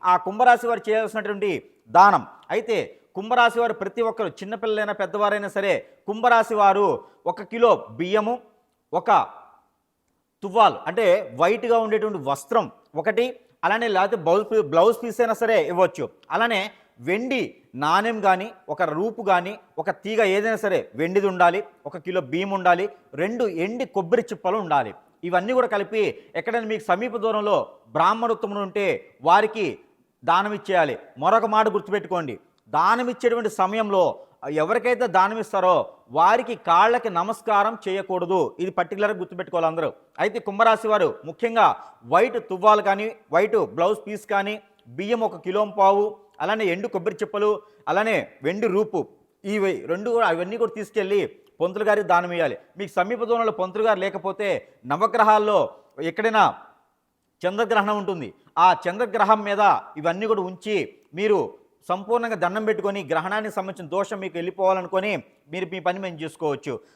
ఆ కుంభరాశి వారు చేయాల్సినటువంటి దానం. అయితే కుంభరాశి వారు ప్రతి ఒక్కరు చిన్నపిల్లలైనా పెద్దవారైనా సరే కుంభరాశి వారు 1 కిలో బియ్యము, ఒక తువ్వాలు అంటే వైట్‌గా ఉండేటువంటి వస్త్రం ఒకటి, అలానే లేకపోతే బ్లౌజ్ పీస్ అయినా సరే ఇవ్వచ్చు. అలానే వెండి నాణెం గానీ, ఒక రూపు గానీ, ఒక తీగ ఏదైనా సరే వెండిది ఉండాలి. 1 కిలో బియ్యం ఉండాలి. 2 ఎండి కొబ్బరి చిప్పలు ఉండాలి. ఇవన్నీ కూడా కలిపి ఎక్కడైనా మీకు సమీప దూరంలో బ్రాహ్మణోత్తములు ఉంటే వారికి దానం ఇచ్చేయాలి. మరొక మాట గుర్తుపెట్టుకోండి. దానం ఇచ్చేటువంటి సమయంలో ఎవరికైతే దానం ఇస్తారో వారికి కాళ్ళకి నమస్కారం చేయకూడదు. ఇది పర్టికులర్‌గా గుర్తుపెట్టుకోవాలి అందరూ. అయితే కుంభరాశి వారు ముఖ్యంగా వైట్ తువ్వాలు కానీ, వైట్ బ్లౌజ్ పీస్ కానీ, బియ్యం 1 కిలో పావు, అలానే ఎండు కొబ్బరి చిప్పలు, అలానే వెండి రూపు, ఇవి 2 కూడా అవన్నీ కూడా తీసుకెళ్ళి పంతులు గారికి దానం ఇయ్యాలి. మీకు సమీప దూరంలో పంతులు గారు లేకపోతే నవగ్రహాల్లో ఎక్కడైనా చంద్రగ్రహణం ఉంటుంది. ఆ చంద్రగ్రహం మీద ఇవన్నీ కూడా ఉంచి మీరు సంపూర్ణంగా దండం పెట్టుకొని గ్రహణానికి సంబంధించిన దోషం మీకు వెళ్ళిపోవాలనుకొని మీరు మీ పని మేము చేసుకోవచ్చు.